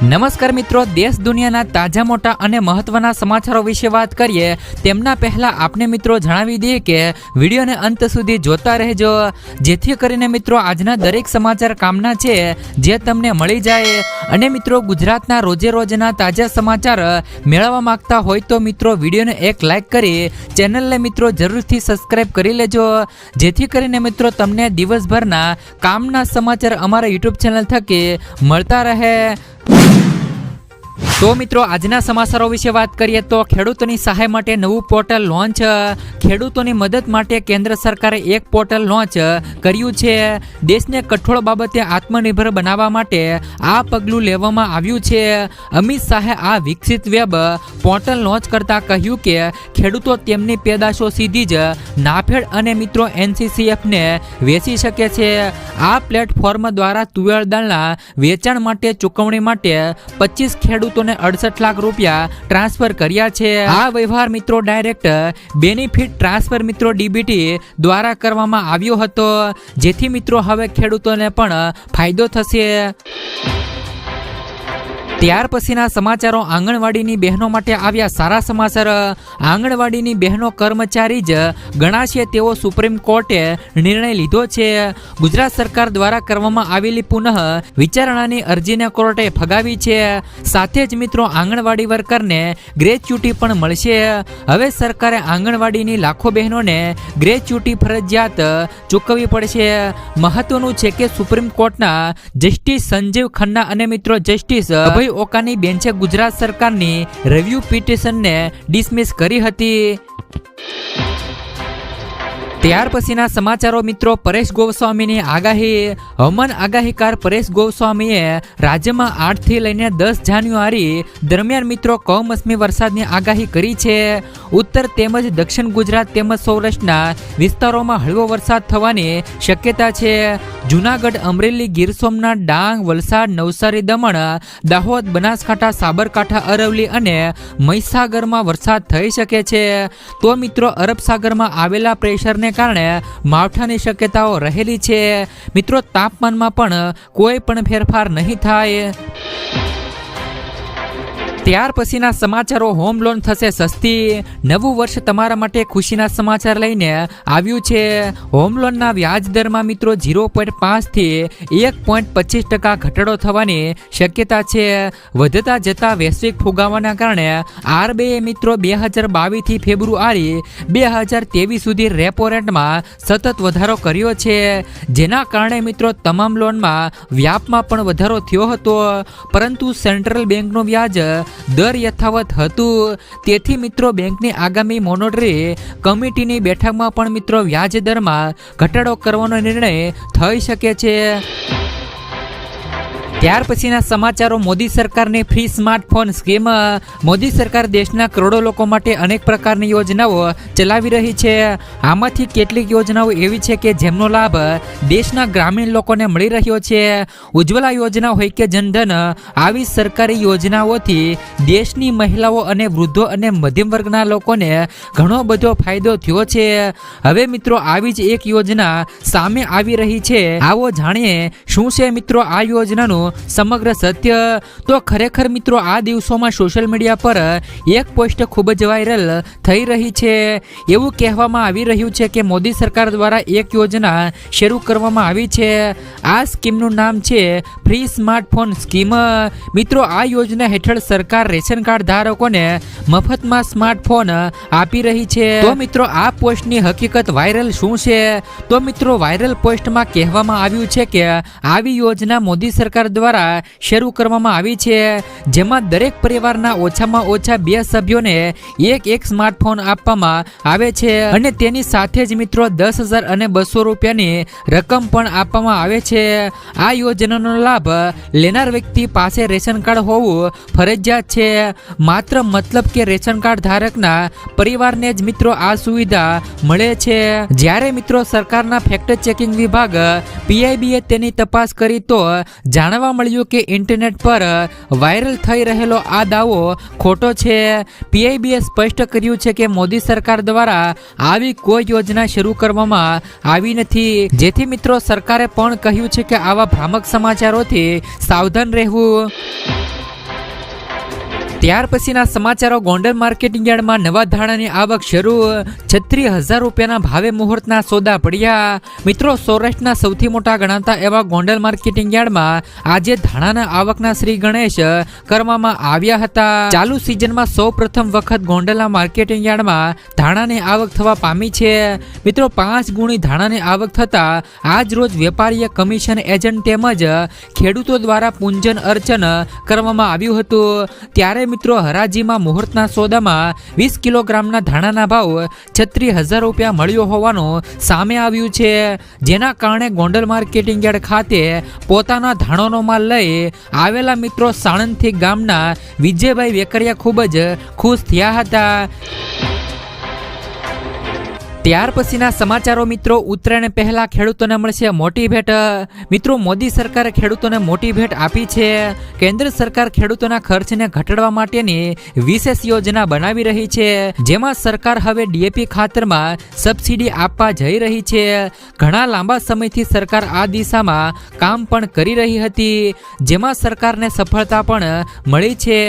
નમસ્કાર મિત્રો, દેશ દુનિયાના તાજા મોટા અને મહત્વના સમાચારો વિશે વાત કરીએ તેમના પહેલા આપણે મિત્રો જણાવી દઈએ કે વિડીયોને અંત સુધી જોતા રહેજો, જેથી કરીને મિત્રો આજના દરેક સમાચાર કામના છે જે તમને મળી જાય। અને મિત્રો ગુજરાતના રોજે રોજના તાજા સમાચાર મેળવવા માંગતા હોય તો મિત્રો વિડીયોને એક લાઈક કરી ચેનલને મિત્રો જરૂરથી સબસ્ક્રાઈબ કરી લેજો, જેથી કરીને મિત્રો તમને દિવસભરના કામના સમાચાર અમારા યુટ્યુબ ચેનલ થકી મળતા રહે। તો મિત્રો આજના સમાચારો વિશે વાત કરીએ તો ખેડૂતોની સહાય માટે નવું પોર્ટલ લોન્ચ। ખેડૂતોની મદદ માટે કેન્દ્ર સરકારે એક પોર્ટલ લોન્ચ કર્યું છે। દેશને કઠોળ બાબતે આત્મનિર્ભર બનાવવા માટે આ પગલું લેવામાં આવ્યું છે। અમિત શાહે આ વિકસિત વેબ પોર્ટલ લોન્ચ કરતા કહ્યું કે ખેડૂતો તેમની પેદાશો સીધી જ નાફેડ અને મિત્રો NCCFને વેચી શકે છે। આ પ્લેટફોર્મ દ્વારા તુવેર દાળના વેચાણ માટે ચૂકવણી માટે 25 ખેડૂતોને 68 લાખ રૂપિયા ટ્રાન્સફર કર્યા છે। આ વ્યવહાર મિત્રો ડાયરેક્ટ બેનિફિટ ટ્રાન્સફર મિત્રો DBT દ્વારા કરવામાં આવ્યો હતો, જેથી મિત્રો હવે ખેડૂતોને પણ ફાયદો થશે। ત્યાર પછીના સમાચારો આંગણવાડીની બહેનો માટે આવ્યા સારા સમાચાર। આંગણવાડીની બહેનો કર્મચારી જ ગણાશે તેવો સુપ્રીમ કોર્ટે નિર્ણય લીધો છે। ગુજરાત સરકાર દ્વારા કરવામાં આવેલી પુનઃ વિચારણાની અરજીને કોર્ટે ફગાવી છે। સાથે જ મિત્રો આંગણવાડી વર્કરને ગ્રેચ્યુટી પણ મળશે। હવે સરકારે આંગણવાડીની લાખો બહેનોને ગ્રેચ્યુટી ફરજિયાત ચૂકવવી પડશે। મહત્વનું છે કે સુપ્રીમ કોર્ટના જસ્ટિસ સંજીવ ખન્ના અને મિત્રો જસ્ટિસ અભય ઓકાની બેન્ચે ગુજરાત સરકારની રિવ્યુ પિટિશનને ડિસમિસ કરી હતી। ત્યાર પછીના સમાચારો મિત્રો પરેશ ગોસ્વામીની આગાહી। હવામાન આગાહીકાર પરેશ ગોસ્વામીએ રાજ્યમાં 8 થી લઈને 10 જાન્યુઆરી દરમિયાન મિત્રો કમોસમી વરસાદની આગાહી કરી છે। ઉત્તર તેમજ દક્ષિણ ગુજરાત તેમજ સૌરાષ્ટ્રના વિસ્તારોમાં હળવો વરસાદ થવાની શક્યતા છે। જૂનાગઢ, અમરેલી, ગીર સોમનાથ, ડાંગ, વલસાડ, નવસારી, દમણ, દાહોદ, બનાસકાંઠા, સાબરકાંઠા, અરવલ્લી અને મહીસાગરમાં વરસાદ થઈ શકે છે। તો મિત્રો અરબ સાગરમાં આવેલા પ્રેશરને કારણે માવઠાની શક્યતાઓ રહેલી છે। મિત્રો તાપમાનમાં પણ કોઈ પણ ફેરફાર નહીં થાય। ત્યાર પછીના સમાચારો હોમ લોન થશે સસ્તી। નવું વર્ષ તમારા માટે ખુશીના સમાચાર લઈને આવ્યું છે। હોમ લોનના વ્યાજ દરમાં મિત્રો 0.5 થી 1.25% ઘટાડો થવાની શક્યતા છે। વધતા જતા વૈશ્વિક ફુગાવાના કારણે RBI મિત્રો 2022 થી ફેબ્રુઆરી 2023 સુધી રેપો રેટમાં સતત વધારો કર્યો છે, જેના કારણે મિત્રો તમામ લોનમાં વ્યાપમાં પણ વધારો થયો હતો, પરંતુ સેન્ટ્રલ બેંકનું વ્યાજ દર યથાવત હતું। તેથી મિત્રો બેંકની આગામી મોનેટરી કમિટીની બેઠકમાં પણ મિત્રો વ્યાજ દરમાં ઘટાડો કરવાનો નિર્ણય થઈ શકે છે। ત્યાર પછીના સમાચારો મોદી સરકારની ફ્રી સ્માર્ટફોન સ્કીમ। મોદી સરકાર દેશના કરોડો લોકો માટે અનેક પ્રકારની યોજનાઓ ચલાવી રહી છે। આમાંથી કેટલીક યોજનાઓ એવી છે કે જેમનો લાભ દેશના ગ્રામીણ લોકોને મળી રહ્યો છે। ઉજ્જવલા યોજના હોય કે જનધન, આવી સરકારી યોજનાઓથી દેશની મહિલાઓ અને વૃદ્ધો અને મધ્યમ વર્ગના લોકોને ઘણો બધો ફાયદો થયો છે। હવે મિત્રો આવી જ એક યોજના સામે આવી રહી છે। આવો જાણીએ શું છે મિત્રો આ યોજનાનું સમગ્ર સત્ય। તો ખરેખર મિત્રો આ દિવસોમાં સોશિયલ મીડિયા પર એક પોસ્ટ ખૂબ જ વાયરલ થઈ રહી છે। એવું કહેવામાં આવી રહ્યું છે કે મોદી સરકાર દ્વારા એક યોજના શરૂ કરવામાં આવી છે। આ સ્કીમનું નામ છે ફ્રી સ્માર્ટફોન સ્કીમ। મિત્રો આ યોજના હેઠળ સરકાર રેશન કાર્ડ ધારકોને મફતમાં સ્માર્ટફોન આપી રહી છે। તો મિત્રો આ પોસ્ટની હકીકત વાયરલ શું છે? તો મિત્રો વાયરલ પોસ્ટમાં કહેવામાં આવ્યું છે કે આવી યોજના મોદી સરકાર દ્વારા શરૂ કરવામાં આવી છે, જેમાં દરેક પરિવારના ઓછામાં ઓછા 2 સભ્યોને એક સ્માર્ટફોન આપવામાં આવે છે અને તેની સાથે જ મિત્રો 10,000 અને 200 રૂપિયાની રકમ પણ આપવામાં આવે છે। આ યોજનાનો લાભ લેનાર વ્યક્તિ પાસે રેશન કાર્ડ હોવું ફરજિયાત છે। માત્ર મતલબ કે રેશન કાર્ડ ધારકના પરિવારને જ મિત્રો આ સુવિધા મળે છે। જ્યારે મિત્રો સરકારના ફેક્ટ ચેકિંગ વિભાગ PIBએ તેની તપાસ કરી તો જાણવા જાણવા મળ્યું કે ઇન્ટરનેટ પર વાયરલ થઈ રહેલો આ દાવો ખોટો છે. પીઆઈબીએ સ્પષ્ટ કર્યું છે કે મોદી સરકાર દ્વારા આવી કોઈ યોજના શરૂ કરવામાં આવી નથી. જેથી મિત્રો સરકારે પણ કહ્યું છે કે આવા ભ્રામક સમાચારોથી સાવધાન રહેવું. ત્યાર પછીના સમાચારો. ગોંડલ માર્કેટિંગ યાર્ડમાં નવા ધાણાની આવક શરૂ. 36,000 રૂપિયાના ભાવે મુહૂર્તના સોદા પડ્યા. મિત્રો સૌરાષ્ટ્રના સૌથી મોટા ગણાતા એવા ગોંડલ માર્કેટિંગ યાર્ડમાં આજે ધાણાના આવકના શ્રી ગણેશ કરવામાં આવ્યા હતા. ચાલુ સિઝનમાં સૌ પ્રથમ વખત ગોંડલના માર્કેટિંગ યાર્ડમાં ધાણાની આવક થવા પામી છે. મિત્રો 5 ગુણી ધાણાની આવક થતા આજ રોજ વેપારીએ કમિશન એજન્ટ તેમજ ખેડૂતો દ્વારા પૂંજન અર્ચન કરવામાં આવ્યું હતું. ત્યારે મિત્રો હરાજીમાં મુહૂર્તના સોદામાં 20 કિલોગ્રામના ધાણાના ભાવ 36,000 રૂપિયા મળ્યો હોવાનું સામે આવ્યું છે. જેના કારણે ગોંડલ માર્કેટિંગ યાર્ડ ખાતે પોતાના ધાણોનો માલ લઈ આવેલા મિત્રો સાણંદથી ગામના વિજયભાઈ વેકરિયા ખૂબ જ ખુશ થયા હતા. ત્યાર પછીના સમાચારો. મિત્રો ઉત્તરાયણ પહેલા ખેડૂતોને મળશે મોટી ભેટ. મિત્રો મોદી સરકારે ખેડૂતોને મોટી ભેટ આપી છે. કેન્દ્ર સરકાર ખેડૂતોના ખર્ચને ઘટાડવા માટેની વિશેષ યોજના બનાવી રહી છે. જેમાં સરકાર હવે ડીએપી ખાતરમાં સબસિડી આપવા જઈ રહી છે. ઘણા લાંબા સમયથી સરકાર આ દિશામાં કામ પણ કરી રહી હતી, જેમાં સરકારને સફળતા પણ મળી છે.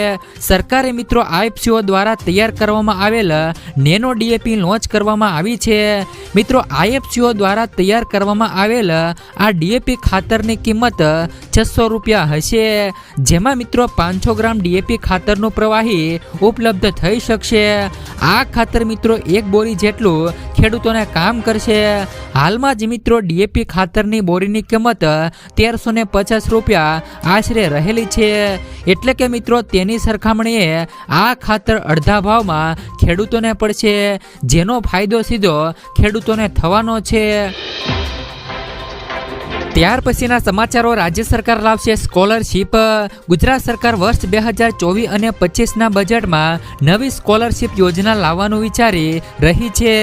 સરકારે મિત્રો આઈએફસીઓ દ્વારા તૈયાર કરવામાં આવેલ નેનો ડીએપી લોન્ચ કરવામાં આવી છે. મિત્રો આઈએફસીઓ દ્વારા તૈયાર કરવામાં આવેલ આ ડીએપી ખાતરની કિંમત 600 રૂપિયા હશે. જેમાં મિત્રો 500 ગ્રામ ડીએપી ખાતરનું પ્રવાહી ઉપલબ્ધ થઈ શકશે. આ ખાતર મિત્રો 1 બોરી જેટલું ખેડૂતોને કામ કરશે. હાલમાં જ મિત્રો ડીએપી ખાતરની બોરીની કિંમત 1350 રૂપિયા આશરે રહેલી છે. એટલે કે મિત્રો તેની સરખામણીએ આ ખાતર અડધા ભાવમાં ખેડૂતોને પડશે, જેનો ફાયદો સીધો ખેડૂતોને થવાનો છે. ત્યાર પછીના સમાચારો. રાજ્ય સરકાર લાવશે સ્કોલરશીપ. ગુજરાત સરકાર વર્ષ 2024 અને 25ના બજેટમાં નવી સ્કોલરશીપ યોજના લાવવાનું વિચારી રહી છે.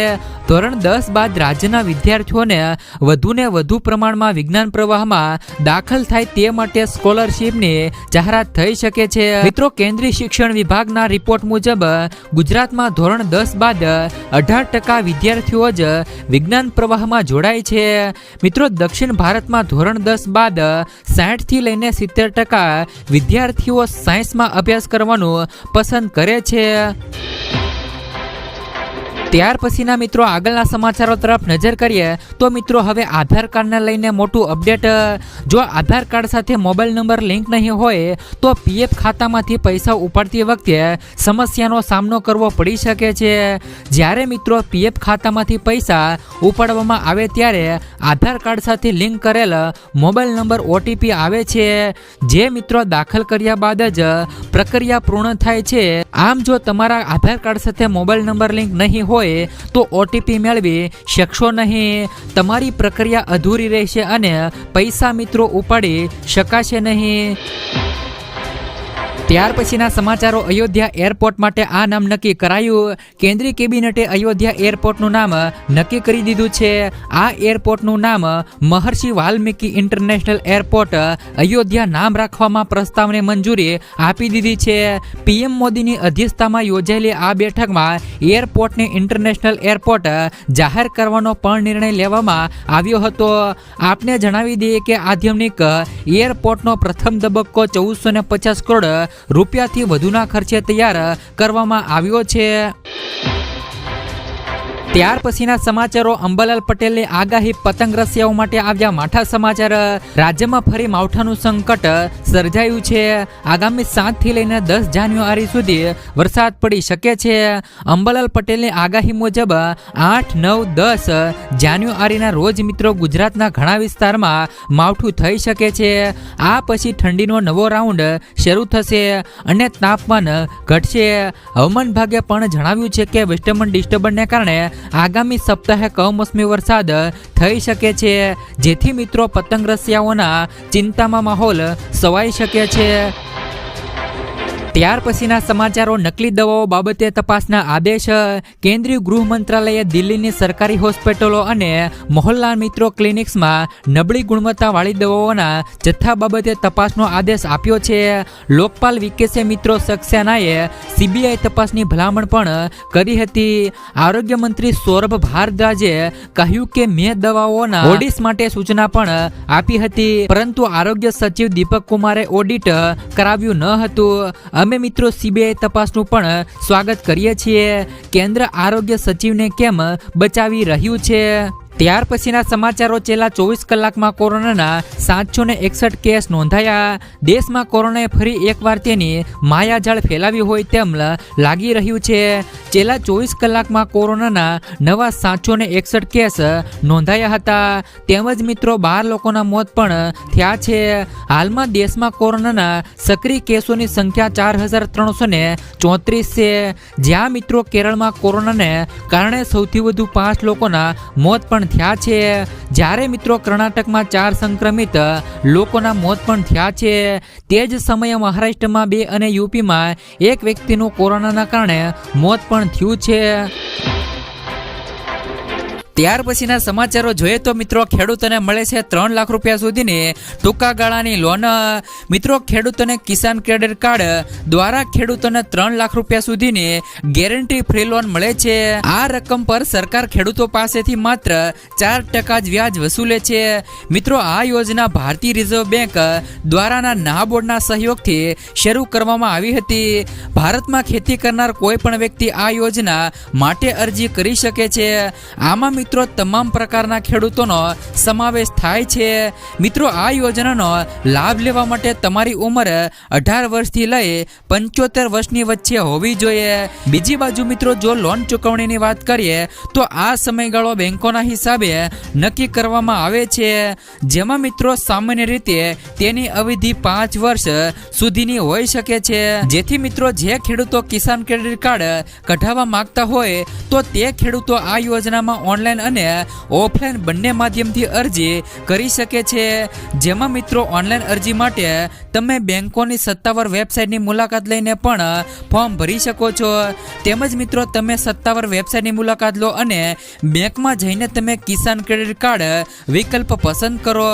ધોરણ 10 બાદ રાજ્યના વિદ્યાર્થીઓને વધુને વધુ પ્રમાણમાં વિજ્ઞાન પ્રવાહમાં દાખલ થાય તે માટે સ્કોલરશીપની જાહેરાત થઈ શકે છે. મિત્રો કેન્દ્રીય શિક્ષણ વિભાગના રિપોર્ટ મુજબ ગુજરાતમાં ધોરણ 10 બાદ 18% વિદ્યાર્થીઓ જ વિજ્ઞાન પ્રવાહમાં જોડાય છે. મિત્રો દક્ષિણ ભારતમાં ધોરણ 10 બાદ 60 થી લઈને 70% વિદ્યાર્થીઓ સાયન્સમાં અભ્યાસ કરવાનું પસંદ કરે છે. ત્યાર પછીના મિત્રો આગળના સમાચારો તરફ નજર કરીએ તો મિત્રો હવે આધાર કાર્ડને લઈને મોટું અપડેટ. જો આધાર કાર્ડ સાથે મોબાઈલ નંબર લિંક નહીં હોય તો પીએફ ખાતામાંથી પૈસા ઉપાડતી વખતે સમસ્યાનો સામનો કરવો પડી શકે છે. જ્યારે મિત્રો પીએફ ખાતામાંથી પૈસા ઉપાડવામાં આવે ત્યારે આધાર કાર્ડ સાથે લિંક કરેલ મોબાઈલ નંબર ઓટીપી આવે છે, જે મિત્રો દાખલ કર્યા બાદ જ પ્રક્રિયા પૂર્ણ થાય છે. આમ જો તમારા આધાર કાર્ડ સાથે મોબાઈલ નંબર લિંક નહીં હોય તો ઓટીપી મેળવી શકશો નહીં. તમારી પ્રક્રિયા અધૂરી રહેશે અને પૈસા મિત્રો ઉપાડી શકાશે નહીં. ત્યાર પછીના સમાચારો. અયોધ્યા એરપોર્ટ માટે આ નામ નક્કી કરાયું. કેન્દ્રીય કેબિનેટે અયોધ્યા એરપોર્ટનું નામ નક્કી કરી દીધું છે. આ એરપોર્ટનું નામ મહર્ષિ વાલ્મીકી ઇન્ટરનેશનલ એરપોર્ટ અયોધ્યા નામ રાખવામાં પ્રસ્તાવને મંજૂરી આપી દીધી છે. પીએમ મોદીની અધ્યક્ષતામાં યોજાયેલી આ બેઠકમાં એરપોર્ટને ઇન્ટરનેશનલ એરપોર્ટ જાહેર કરવાનો પણ નિર્ણય લેવામાં આવ્યો હતો. આપને જણાવી દઈએ કે આધુનિક એરપોર્ટનો પ્રથમ તબક્કો 1450 કરોડ રૂપિયાથી વધુના ખર્ચે તૈયાર કરવામાં આવ્યો છે. ત્યાર પછીના સમાચારો. અંબાલાલ પટેલની આગાહી. પતંગ રસિયાઓ માટે આવ્યા માઠા સમાચાર. રાજ્યમાં ફરી માવઠાનું સંકટ સર્જાયું છે. આગામી 7 થી લઈને 10 જાન્યુઆરી સુધી વરસાદ પડી શકે છે. અંબાલાલ પટેલની આગાહી મુજબ 8, 9, 10 જાન્યુઆરીના રોજ મિત્રો ગુજરાતના ઘણા વિસ્તારમાં માવઠું થઈ શકે છે. આ પછી ઠંડીનો નવો રાઉન્ડ શરૂ થશે અને તાપમાન ઘટશે. હવામાન વિભાગે પણ જણાવ્યું છે કે વેસ્ટર્ન ડિસ્ટર્બન્સને કારણે આગામી સપ્તાહે કમોસમી વરસાદ થઈ શકે છે, જેથી મિત્રો પતંગ રસિયાઓના ચિંતામાં માહોલ સવાઈ શકે છે. ત્યાર પછીના સમાચારો નકલી દવાઓ બાબતે તપાસના આદેશ. કેન્દ્રીય ગૃહ મંત્રાલયે દિલ્હીની સરકારી હોસ્પિટલો અને મોહલ્લા મિત્રો ક્લિનિક્સમાં નબળી ગુણવત્તાવાળી દવાઓના જથ્થા બાબતે તપાસનો આદેશ આપ્યો છે. લોકપાલ વિકેસે મિત્રો સક્સેનાએ સીબીઆઈ તપાસની ભલામણ પણ કરી હતી. આરોગ્ય મંત્રી સૌરભ ભારદ્વાજે કહ્યું કે મેં દવાઓના ઓડિટ માટે સૂચના પણ આપી હતી, પરંતુ આરોગ્ય સચિવ દીપક કુમારે ઓડિટ કરાવ્યું ન હતું. અમે મિત્રો સીબીઆઈ તપાસનું પણ સ્વાગત કરીએ છીએ. કેન્દ્ર આરોગ્ય સચિવને કેમ બચાવી રહ્યું છે? ત્યાર પછીના સમાચારો છેલ્લા 24 કલાકમાં કોરોનાના 761 કેસ નોંધાયા. દેશમાં કોરોનાએ ફરી એકવાર તેની માયાજાળ ફેલાવી હોય તેમ લાગી રહ્યું છે. છેલ્લા 24 કલાકમાં કોરોનાના નવા 761 કેસ નોંધાયા હતા. તેમજ મિત્રો 12 લોકોના મોત પણ થયા છે. હાલમાં દેશમાં કોરોનાના સક્રિય કેસોની સંખ્યા 4334 છે. જ્યાં મિત્રો કેરળમાં કોરોનાને કારણે સૌથી વધુ 5 લોકોના મોત પણ થયા છે. જ્યારે મિત્રો કર્ણાટકમાં 4 સંક્રમિત લોકોના મોત પણ થયા છે. તે જ સમયે મહારાષ્ટ્રમાં 2 અને યુપીમાં 1 વ્યક્તિનું કોરોનાના કારણે મોત પણ થયું છે. ત્યાર પછીના સમાચારો જોઈએ તો મિત્રો ખેડૂતોને મળે છે 3 લાખ રૂપિયા સુધીની ટૂંકા ગાળાની લોન. મિત્રો ખેડૂતોને કિસાન ક્રેડિટ કાર્ડ દ્વારા ખેડૂતોને 3 લાખ રૂપિયા સુધીની ગેરંટી ફ્રી લોન મળે છે. આ રકમ પર સરકાર ખેડૂતો પાસેથી માત્ર 4% જ વ્યાજ વસૂલે છે. મિત્રો આ યોજના ભારતીય રિઝર્વ બેંક દ્વારાના નાબાર્ડના સહયોગથી શરૂ કરવામાં આવી હતી. ભારતમાં ખેતી કરનાર કોઈ પણ વ્યક્તિ આ યોજના માટે અરજી કરી શકે છે. આમાં મિત્રો તમામ પ્રકારના ખેડૂતોનો સમાવેશ થાય છે. મિત્રો આ યોજનાનો લાભ લેવા માટે તમારી ઉંમર 18 વર્ષથી લઈ 75 વર્ષની વચ્ચે હોવી જોઈએ. બીજી બાજુ મિત્રો જો લોન ચૂકવણીની વાત કરીએ તો આ સમયગાળો બેંકોના હિસાબે નક્કી કરવામાં આવે છે. જેમાં મિત્રો સામાન્ય રીતે તેની અવધિ 5 વર્ષ સુધીની હોઈ શકે છે. જેથી મિત્રો જે ખેડૂતો કિસાન ક્રેડિટ કાર્ડ કઢાવવા માંગતા હોય તો તે ખેડૂતો આ યોજનામાં ઓનલાઈન અને ઓફલાઈન બંને માધ્યમથી અરજી કરી શકે છે. જેમાં મિત્રો ઓનલાઈન અરજી માટે તમે બેંકોની સત્તાવાર વેબસાઇટની મુલાકાત લઈને પણ ફોર્મ ભરી શકો છો. તેમજ મિત્રો તમે સત્તાવાર વેબસાઇટની મુલાકાત લો અને બેંકમાં જઈને તમે કિસાન ક્રેડિટ કાર્ડ વિકલ્પ પસંદ કરો.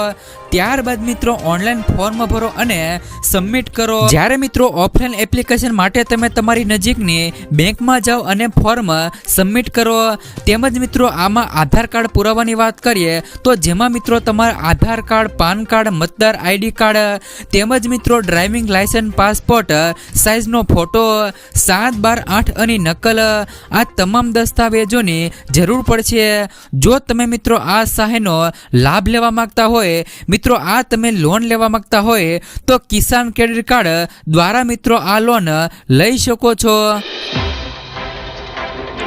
ત્યારબાદ મિત્રો ઓનલાઈન ફોર્મ ભરો અને સબમિટ કરો. જ્યારે મિત્રો ઓફલાઈન એપ્લિકેશન માટે તમે તમારી નજીકની બેંકમાં જાઓ અને ફોર્મ સબમિટ કરો. તેમજ મિત્રો આમાં આધાર કાર્ડ પુરાવાની વાત કરીએ તો જેમાં મિત્રો તમારા આધાર કાર્ડ, પાન કાર્ડ, મતદાર આઈડી કાર્ડ તેમજ મિત્રો ડ્રાઇવિંગ લાયસન્સ, પાસપોર્ટ સાઇઝનો ફોટો, 7, 12, 8 અને નકલ, આ તમામ દસ્તાવેજોની જરૂર પડશે. જો તમે મિત્રો આ સહાયનો લાભ લેવા માંગતા હોય, મિત્રો આ તમે લોન લેવા માંગતા હોય તો કિસાન ક્રેડિટ કાર્ડ દ્વારા મિત્રો આ લોન લઈ શકો છો.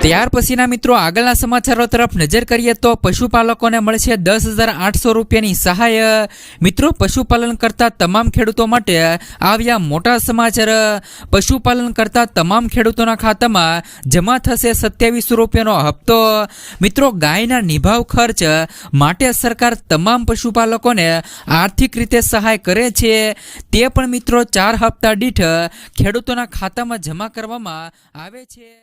ત્યાર પછીના મિત્રો આગળના સમાચારો તરફ નજર કરીએ તો પશુપાલકોને મળશે 10,800 રૂપિયાની સહાય. મિત્રો પશુપાલન કરતા તમામ ખેડૂતો માટે આવ્યા મોટા સમાચાર. પશુપાલન કરતા તમામ ખેડૂતોના ખાતામાં જમા થશે 2700 રૂપિયાનો હપ્તો. મિત્રો ગાયના નિભાવ ખર્ચ માટે સરકાર તમામ પશુપાલકોને આર્થિક રીતે સહાય કરે છે. તે પણ મિત્રો 4 હપ્તા દીઠ ખેડૂતોના ખાતામાં જમા કરવામાં આવે છે.